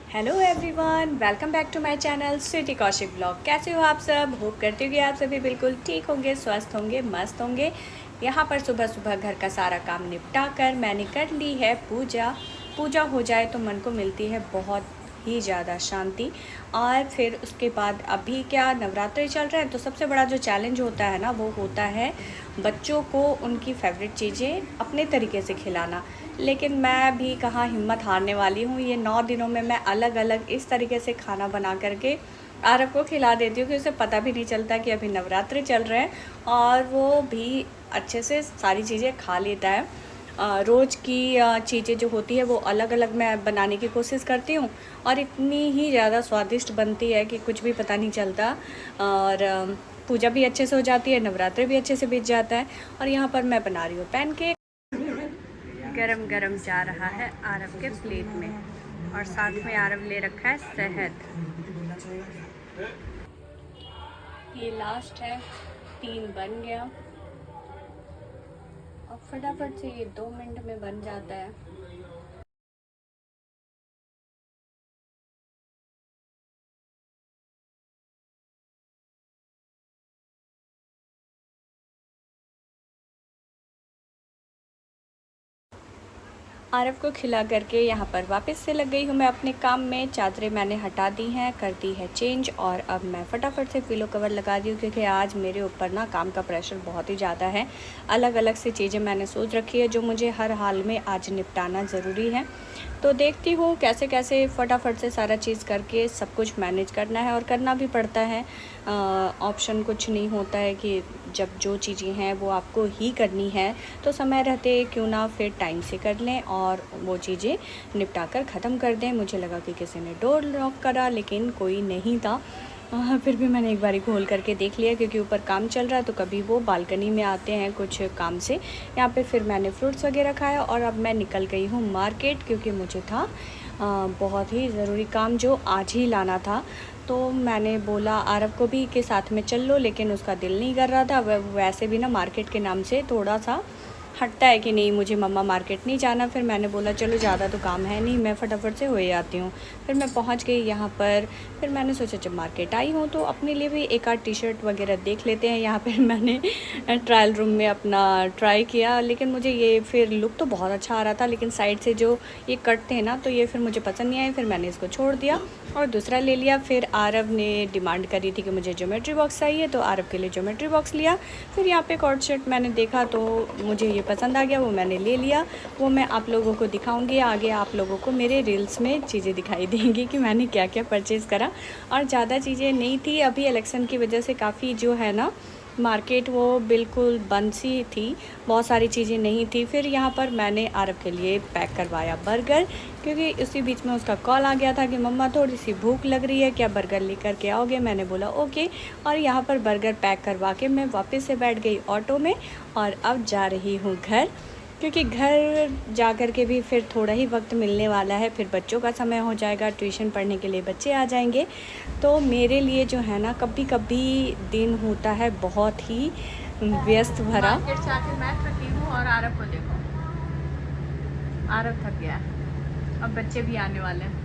Hello everyone, welcome back to my channel Sweety Kaushik blog. कैसे हो आप सब? होप करती हूँ कि आप सभी बिल्कुल ठीक होंगे, स्वस्थ होंगे, मस्त होंगे। यहाँ पर सुबह सुबह घर का सारा काम निपटा कर मैंने कर ली है पूजा। पूजा हो जाए तो मन को मिलती है बहुत ही ज़्यादा शांति। और फिर उसके बाद अभी क्या नवरात्रि चल रहे हैं, तो सबसे बड़ा जो चैलेंज होता है ना, वो होता है बच्चों को उनकी फेवरेट चीज़ें अपने तरीके से खिलाना। लेकिन मैं भी कहाँ हिम्मत हारने वाली हूँ। ये 9 दिनों में मैं अलग अलग इस तरीके से खाना बना करके आरव को खिला देती हूँ कि उसे पता भी नहीं चलता कि अभी नवरात्रि चल रहे हैं, और वो भी अच्छे से सारी चीज़ें खा लेता है। रोज़ की चीज़ें जो होती है वो अलग अलग मैं बनाने की कोशिश करती हूँ, और इतनी ही ज़्यादा स्वादिष्ट बनती है कि कुछ भी पता नहीं चलता। और पूजा भी अच्छे से हो जाती है, नवरात्रि भी अच्छे से बीत जाता है। और यहाँ पर मैं बना रही हूँ पैनकेक। गरम गरम जा रहा है आरव के प्लेट में, और साथ में आरव ले रखा है शहद। ये लास्ट है, 3 बन गया। और फटाफट से ये 2 मिनट में बन जाता है। आरव को खिला करके यहाँ पर वापस से लग गई हूँ मैं अपने काम में। चादरें मैंने हटा दी हैं, कर दी है चेंज, और अब मैं फटाफट से पिलो कवर लगा दी हूँ, क्योंकि आज मेरे ऊपर ना काम का प्रेशर बहुत ही ज़्यादा है। अलग अलग से चीज़ें मैंने सोच रखी है जो मुझे हर हाल में आज निपटाना ज़रूरी है। तो देखती हूँ कैसे कैसे फटाफट से सारा चीज़ करके सब कुछ मैनेज करना है, और करना भी पड़ता है। ऑप्शन कुछ नहीं होता है कि जब जो चीज़ें हैं वो आपको ही करनी है, तो समय रहते क्यों ना फिर टाइम से कर लें और वो चीज़ें निपटा कर ख़त्म कर दें। मुझे लगा कि किसी ने डोर लॉक करा, लेकिन कोई नहीं था। फिर भी मैंने एक बारी खोल करके देख लिया, क्योंकि ऊपर काम चल रहा है तो कभी वो बालकनी में आते हैं कुछ काम से। यहाँ पे फिर मैंने फ्रूट्स वगैरह खाया, और अब मैं निकल गई हूँ मार्केट, क्योंकि मुझे था बहुत ही ज़रूरी काम जो आज ही लाना था। तो मैंने बोला आरव को भी कि साथ में चल लो, लेकिन उसका दिल नहीं कर रहा था। वैसे भी ना मार्केट के नाम से थोड़ा सा हटता है कि नहीं मुझे मम्मा मार्केट नहीं जाना। फिर मैंने बोला चलो ज़्यादा तो काम है नहीं, मैं फटाफट से हो आती हूँ। फिर मैं पहुँच गई यहाँ पर। फिर मैंने सोचा जब मार्केट आई हूँ तो अपने लिए भी एक आध टी शर्ट वगैरह देख लेते हैं। यहाँ पर मैंने ट्रायल रूम में अपना ट्राई किया, लेकिन मुझे ये फिर लुक तो बहुत अच्छा आ रहा था, लेकिन साइड से जो ये कट थे ना, तो ये फिर मुझे पसंद नहीं आए। फिर मैंने इसको छोड़ दिया और दूसरा ले लिया। फिर आरव ने डिमांड करी थी कि मुझे ज्योमेट्री बॉक्स चाहिए, तो आरव के लिए ज्योमेट्री बॉक्स लिया। फिर यहाँ पे कॉर्ड सेट मैंने देखा तो मुझे ये पसंद आ गया, वो मैंने ले लिया। वो मैं आप लोगों को दिखाऊंगी आगे, आप लोगों को मेरे रील्स में चीज़ें दिखाई देंगी कि मैंने क्या क्या परचेज़ करा। और ज़्यादा चीज़ें नहीं थी, अभी इलेक्शन की वजह से काफ़ी जो है ना मार्केट वो बिल्कुल बंद सी थी, बहुत सारी चीज़ें नहीं थी। फिर यहाँ पर मैंने आरव के लिए पैक करवाया बर्गर, क्योंकि उसी बीच में उसका कॉल आ गया था कि मम्मा थोड़ी सी भूख लग रही है, क्या बर्गर लेकर के आओगे? मैंने बोला ओके। और यहाँ पर बर्गर पैक करवा के मैं वापस से बैठ गई ऑटो में, और अब जा रही हूँ घर, क्योंकि घर जा कर के भी फिर थोड़ा ही वक्त मिलने वाला है। फिर बच्चों का समय हो जाएगा, ट्यूशन पढ़ने के लिए बच्चे आ जाएंगे। तो मेरे लिए जो है ना कभी कभी दिन होता है बहुत ही व्यस्त भरा। मार्केट से आके मैं थकी हूँ, और आरव को देखो, आरव थक गया है। अब बच्चे भी आने वाले हैं।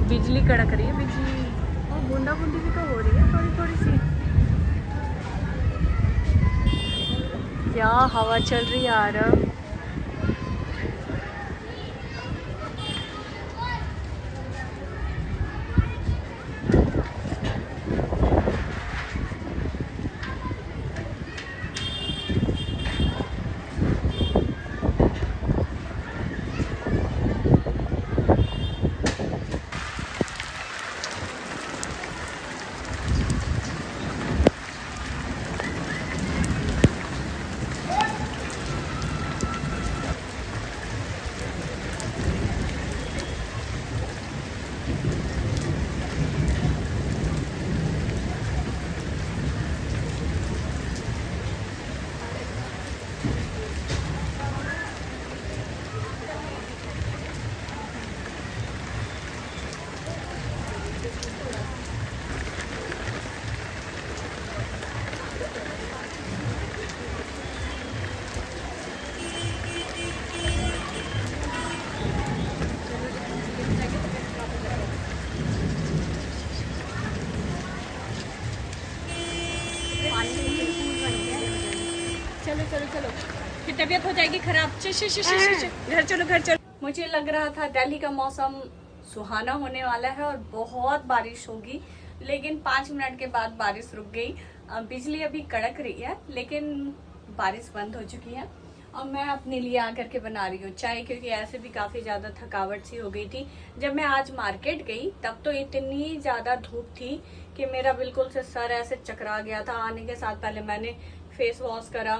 बिजली कड़क रही है, बिजली और बूंदा बूंदी भी तो हो रही है थोड़ी थोड़ी सी। क्या हवा चल रही है यार। चलो चलो चलो, फिर तबीयत हो जाएगी खराब। घर चलो घर चलो। मुझे लग रहा था दिल्ली का मौसम सुहाना होने वाला है और बहुत बारिश होगी, लेकिन 5 मिनट के बाद बारिश रुक गई। बिजली अभी कड़क रही है लेकिन बारिश बंद हो चुकी है। और मैं अपने लिए आकर के बना रही हूँ चाय, क्योंकि ऐसे भी काफ़ी ज़्यादा थकावट सी हो गई थी। जब मैं आज मार्केट गई तब तो इतनी ज़्यादा धूप थी कि मेरा बिल्कुल से सर ऐसे चकरा गया था। आने के साथ पहले मैंने फेस वॉश करा,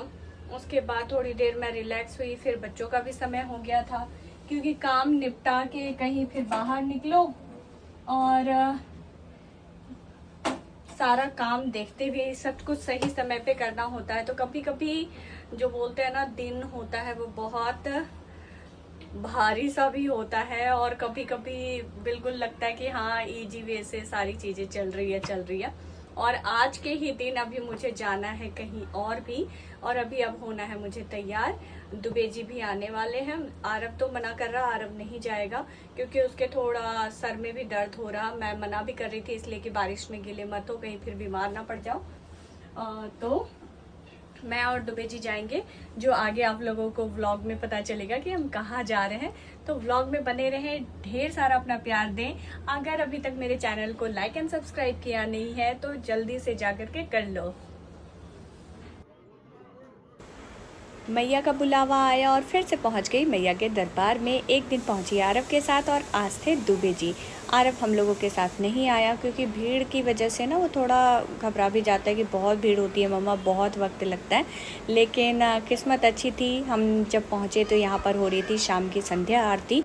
उसके बाद थोड़ी देर मैं रिलैक्स हुई। फिर बच्चों का भी समय हो गया था, क्योंकि काम निपटा के कहीं फिर बाहर निकलो और सारा काम देखते हुए सब कुछ सही समय पे करना होता है। तो कभी कभी जो बोलते हैं ना, दिन होता है वो बहुत भारी सा भी होता है, और कभी कभी बिल्कुल लगता है कि हाँ इजी वे से सारी चीज़ें चल रही है। और आज के ही दिन अभी मुझे जाना है कहीं और भी, और अभी अब होना है मुझे तैयार। दुबे जी भी आने वाले हैं। आरव तो मना कर रहा, आरव नहीं जाएगा क्योंकि उसके थोड़ा सर में भी दर्द हो रहा। मैं मना भी कर रही थी इसलिए कि बारिश में गीले मत हो, कहीं फिर बीमार ना पड़ जाओ। तो मैं और दुबे जी जाएंगे, जो आगे आप लोगों को व्लॉग में पता चलेगा कि हम कहाँ जा रहे हैं। तो व्लॉग में बने रहें, ढेर सारा अपना प्यार दें। अगर अभी तक मेरे चैनल को लाइक एंड सब्सक्राइब किया नहीं है तो जल्दी से जा करके कर लो। मैया का बुलावा आया और फिर से पहुंच गई मैया के दरबार में। एक दिन पहुंची आरव के साथ और आज थे दुबे जी। आरव हम लोगों के साथ नहीं आया क्योंकि भीड़ की वजह से ना वो थोड़ा घबरा भी जाता है कि बहुत भीड़ होती है मम्मा, बहुत वक्त लगता है। लेकिन किस्मत अच्छी थी, हम जब पहुंचे तो यहाँ पर हो रही थी शाम की संध्या आरती।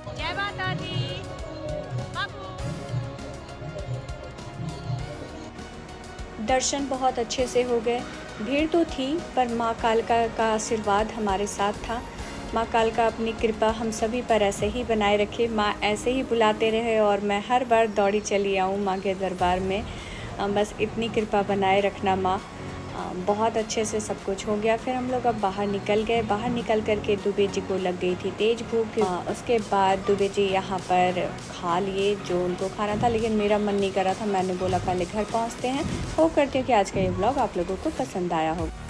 जय माता दी बाबू। दर्शन बहुत अच्छे से हो गए। भीड़ तो थी पर माँ कालका का आशीर्वाद हमारे साथ था। माँ कालका अपनी कृपा हम सभी पर ऐसे ही बनाए रखे। माँ ऐसे ही बुलाते रहे और मैं हर बार दौड़ी चली आऊँ माँ के दरबार में। बस इतनी कृपा बनाए रखना माँ। बहुत अच्छे से सब कुछ हो गया। फिर हम लोग अब बाहर निकल गए। बाहर निकल कर के दुबे जी को लग गई थी तेज़ भूख। उसके बाद दुबे जी यहाँ पर खा लिए जो उनको खाना था, लेकिन मेरा मन नहीं कर रहा था। मैंने बोला पहले घर पहुँचते हैं। होप करती हूँ कि आज का ये व्लॉग आप लोगों को पसंद आया होगा।